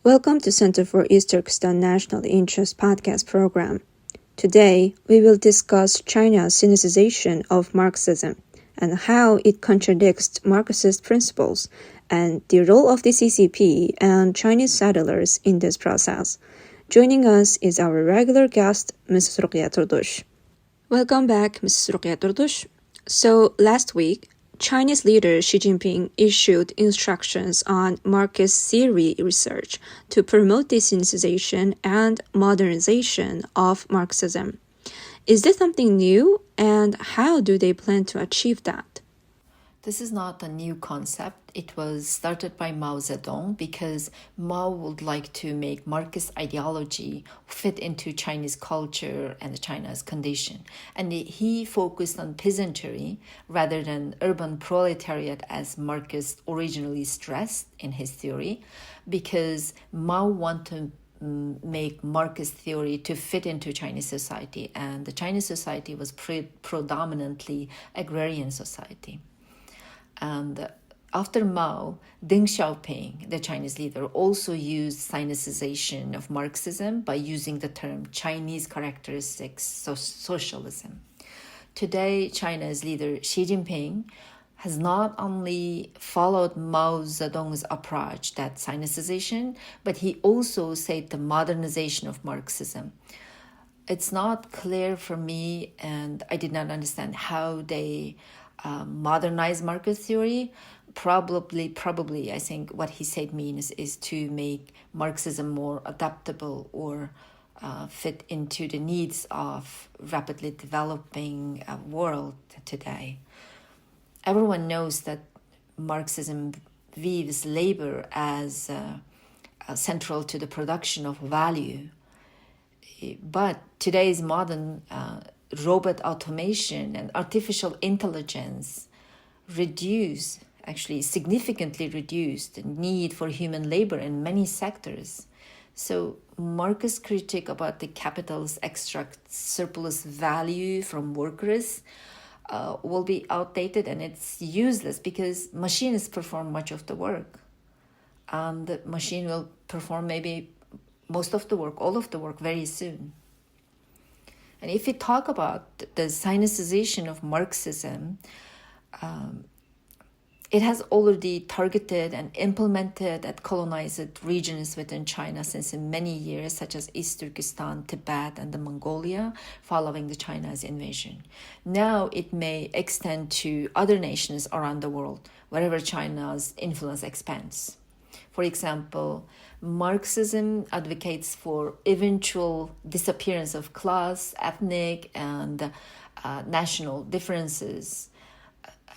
Welcome to Center for East Turkestan National Interest podcast program. Today, we will discuss China's Sinicization of Marxism and how it contradicts Marxist principles and the role of the CCP and Chinese settlers in this process. Joining us is our regular guest, Mrs. Ruqya Turdush. Welcome back, Mrs. Ruqya Turdush. So, last week, Chinese leader Xi Jinping issued instructions on Marxist theory research to promote the Sinicization and modernization of Marxism. Is this something new, and how do they plan to achieve that? This is not a new concept. It was started by Mao Zedong because Mao would like to make Marxist ideology fit into Chinese culture and China's condition. And he focused on peasantry rather than urban proletariat as Marxist originally stressed in his theory, because Mao wanted to make Marxist theory to fit into Chinese society, and the Chinese society was predominantly agrarian society. And after Mao, Deng Xiaoping, the Chinese leader, also used Sinicization of Marxism by using the term Chinese characteristics socialism. Today, China's leader Xi Jinping has not only followed Mao Zedong's approach, that Sinicization, but he also said the modernization of Marxism. It's not clear for me, and I did not understand how they modernize Marxist theory. Probably, I think what he said means is to make Marxism more adaptable or fit into the needs of rapidly developing world today. Everyone knows that Marxism views labor as central to the production of value. But today's modern robot automation and artificial intelligence significantly reduce the need for human labor in many sectors. So Marxist critique about the capital's extract surplus value from workers will be outdated, and it's useless because machines perform much of the work. And the machine will perform maybe most of the work, all of the work very soon. And if we talk about the Sinicization of Marxism, it has already targeted and implemented at colonized regions within China since many years, such as East Turkestan, Tibet, and the Mongolia, following the China's invasion. Now it may extend to other nations around the world, wherever China's influence expands. For example, Marxism advocates for eventual disappearance of class, ethnic, and national differences,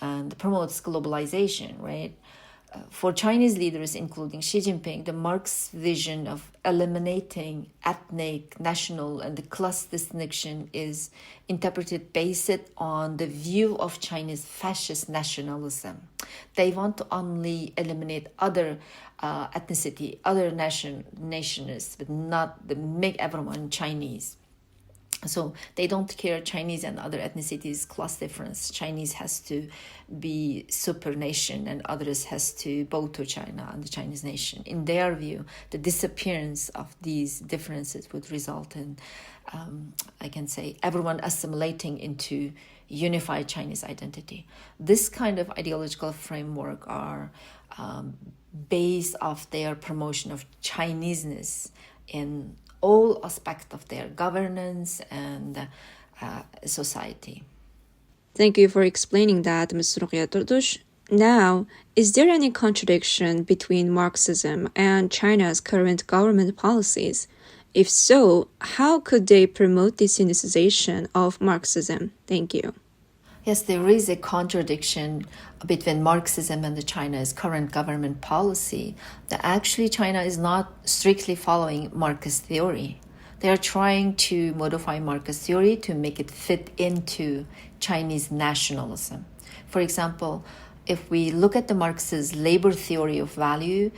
and promotes globalization, right? For Chinese leaders, including Xi Jinping, the Marx vision of eliminating ethnic, national, and the class distinction is interpreted based on the view of Chinese fascist nationalism. They want to only eliminate other ethnicity, other nationalists, but not make everyone Chinese. So they don't care Chinese and other ethnicities class difference. Chinese has to be super nation and others has to bow to China and the Chinese nation. In their view, the disappearance of these differences would result in, I can say, everyone assimilating into unified Chinese identity. This kind of ideological framework are based off their promotion of Chineseness in all aspects of their governance and society. Thank you for explaining that, Ms. Ruqya Turdush. Now, is there any contradiction between Marxism and China's current government policies? If so, how could they promote the Sinicization of Marxism? Thank you. Yes, there is a contradiction between Marxism and China's current government policy. That actually China is not strictly following Marxist theory. They are trying to modify Marxist theory to make it fit into Chinese nationalism. For example, if we look at the Marxist labor theory of value,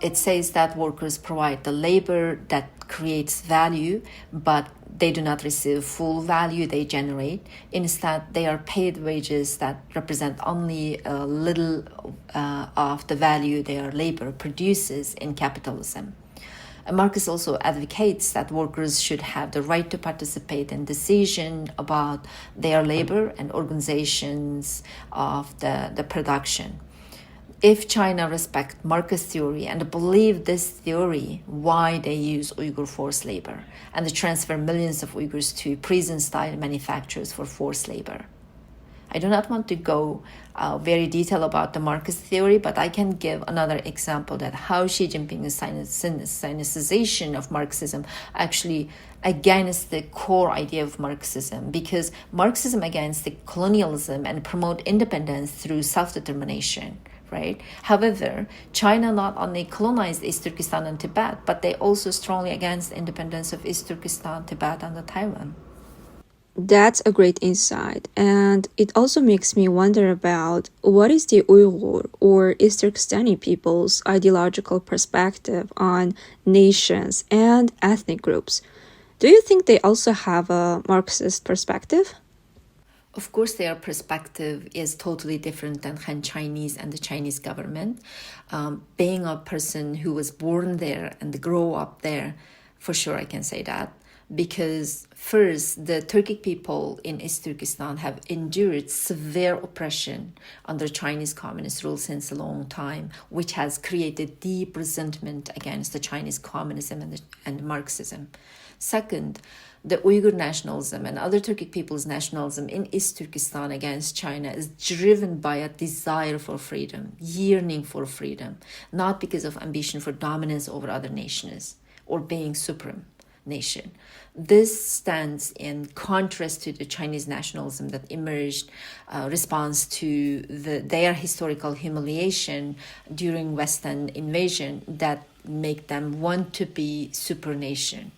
it says that workers provide the labor that creates value, but they do not receive full value they generate. Instead, they are paid wages that represent only a little of the value their labor produces in capitalism. Marx also advocates that workers should have the right to participate in decision about their labor and organizations of the production. If China respect Marxist theory and believe this theory, why they use Uyghur forced labor and transfer millions of Uyghurs to prison-style manufacturers for forced labor? I do not want to go very detailed about the Marxist theory, but I can give another example that how Xi Jinping's Sinicization of Marxism actually against the core idea of Marxism, because Marxism against the colonialism and promote independence through self-determination. Right? However, China not only colonized East Turkestan and Tibet, but they also strongly against independence of East Turkestan, Tibet, and Taiwan. That's a great insight, and it also makes me wonder about what is the Uyghur or East Turkestani people's ideological perspective on nations and ethnic groups. Do you think they also have a Marxist perspective? Of course, their perspective is totally different than Han Chinese and the Chinese government. Being a person who was born there and grow up there, for sure I can say that. Because first, the Turkic people in East Turkestan have endured severe oppression under Chinese communist rule since a long time, which has created deep resentment against the Chinese communism and Marxism. Second, the Uyghur nationalism and other Turkic people's nationalism in East Turkestan against China is driven by a desire for freedom, yearning for freedom, not because of ambition for dominance over other nations or being supreme nation. This stands in contrast to the Chinese nationalism that emerged response to their historical humiliation during Western invasion that make them want to be super nation.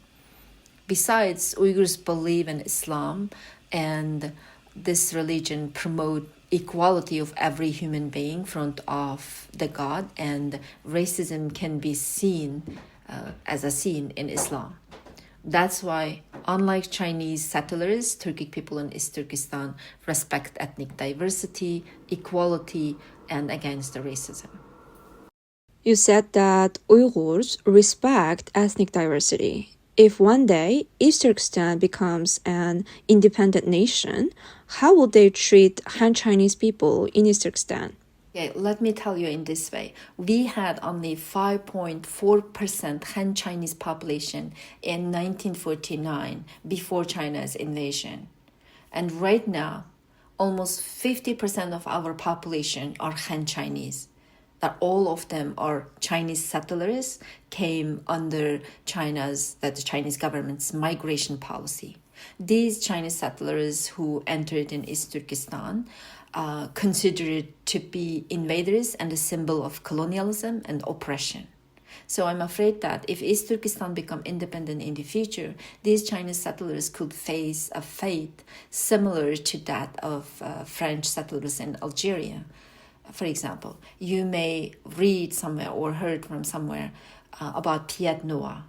Besides, Uyghurs believe in Islam, and this religion promote equality of every human being in front of the God, and racism can be seen as a sin in Islam. That's why, unlike Chinese settlers, Turkic people in East Turkestan respect ethnic diversity, equality, and against the racism. You said that Uyghurs respect ethnic diversity. If one day East Turkestan becomes an independent nation, how will they treat Han Chinese people in East Turkestan? Okay, let me tell you in this way. We had only 5.4% Han Chinese population in 1949 before China's invasion. And right now, almost 50% of our population are Han Chinese. That all of them are Chinese settlers, came under the Chinese government's migration policy. These Chinese settlers who entered in East Turkestan considered to be invaders and a symbol of colonialism and oppression. So I'm afraid that if East Turkestan become independent in the future, these Chinese settlers could face a fate similar to that of French settlers in Algeria. For example, you may read somewhere or heard from somewhere about Pied Noir.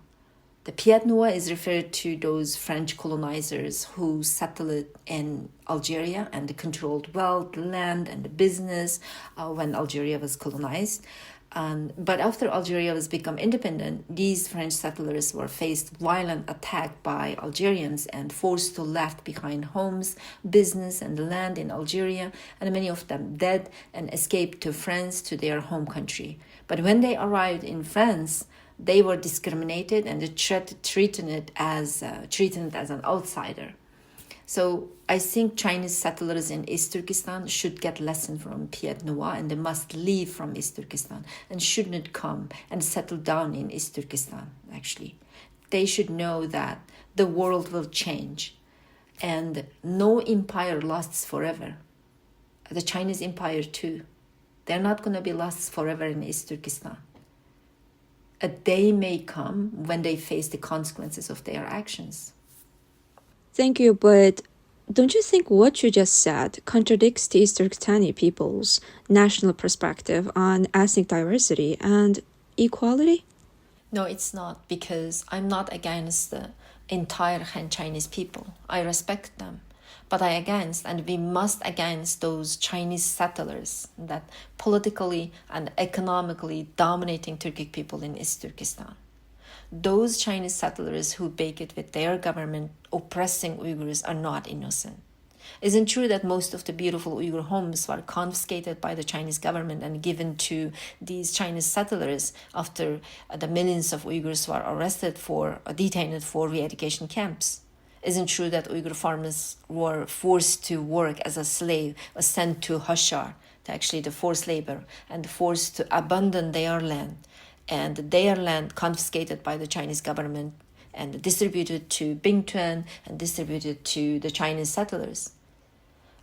The Pied Noir is referred to those French colonizers who settled in Algeria and controlled wealth, land, and business when Algeria was colonized. But after Algeria was become independent, these French settlers were faced violent attack by Algerians and forced to left behind homes, business, and land in Algeria, and many of them dead and escaped to France, to their home country. But when they arrived in France, they were discriminated and treated as an outsider. So I think Chinese settlers in East Turkestan should get lesson from Pied Noir, and they must leave from East Turkestan and should not come and settle down in East Turkestan, actually. They should know that the world will change and no empire lasts forever. The Chinese empire too. They're not going to be lost forever in East Turkestan. A day may come when they face the consequences of their actions. Thank you, but don't you think what you just said contradicts the East Turkestani people's national perspective on ethnic diversity and equality? No, it's not, because I'm not against entire Han Chinese people. I respect them. But we must against those Chinese settlers that politically and economically dominating Turkic people in East Turkestan. Those Chinese settlers who bake it with their government oppressing Uyghurs are not innocent. Isn't true that most of the beautiful Uyghur homes were confiscated by the Chinese government and given to these Chinese settlers after the millions of Uyghurs were arrested for, detained for re-education camps? Isn't true that Uyghur farmers were forced to work as a slave, or sent to Hashar, actually the forced labor, and forced to abandon their land, and their land confiscated by the Chinese government and distributed to Bingtuan and distributed to the Chinese settlers?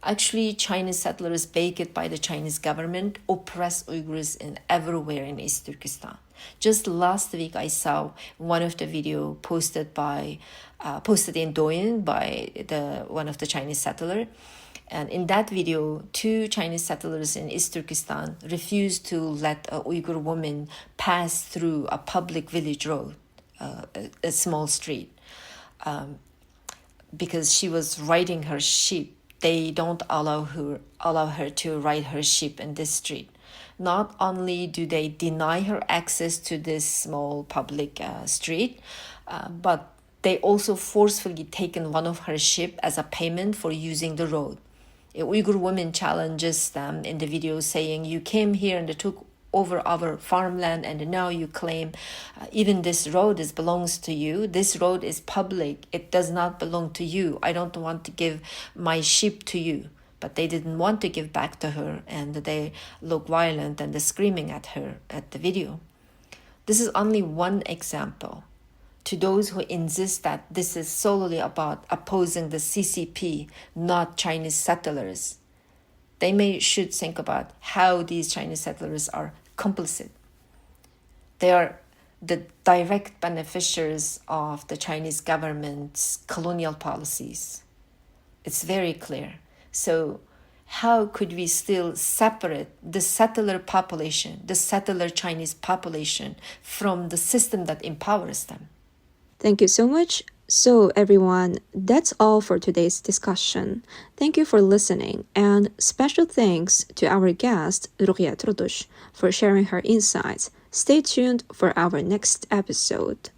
Actually, Chinese settlers, baked by the Chinese government, oppress Uyghurs everywhere in East Turkestan. Just last week, I saw one of the video posted in Douyin by one of the Chinese settler. And in that video, 2 Chinese settlers in East Turkestan refused to let a Uyghur woman pass through a public village road, a small street, because she was riding her sheep. They don't allow her to ride her sheep in this street. Not only do they deny her access to this small public street, but they also forcefully taken one of her sheep as a payment for using the road. A Uyghur woman challenges them in the video saying, "You came here and they took over our farmland and now you claim even this road belongs to you. This road is public. It does not belong to you. I don't want to give my sheep to you." But they didn't want to give back to her, and they look violent and they're screaming at her at the video. This is only one example. To those who insist that this is solely about opposing the CCP, not Chinese settlers, they should think about how these Chinese settlers are complicit. They are the direct beneficiaries of the Chinese government's colonial policies. It's very clear. So how could we still separate the settler population, the settler Chinese population, from the system that empowers them? Thank you so much. So everyone, that's all for today's discussion. Thank you for listening, and special thanks to our guest, Ruqya Trudush, for sharing her insights. Stay tuned for our next episode.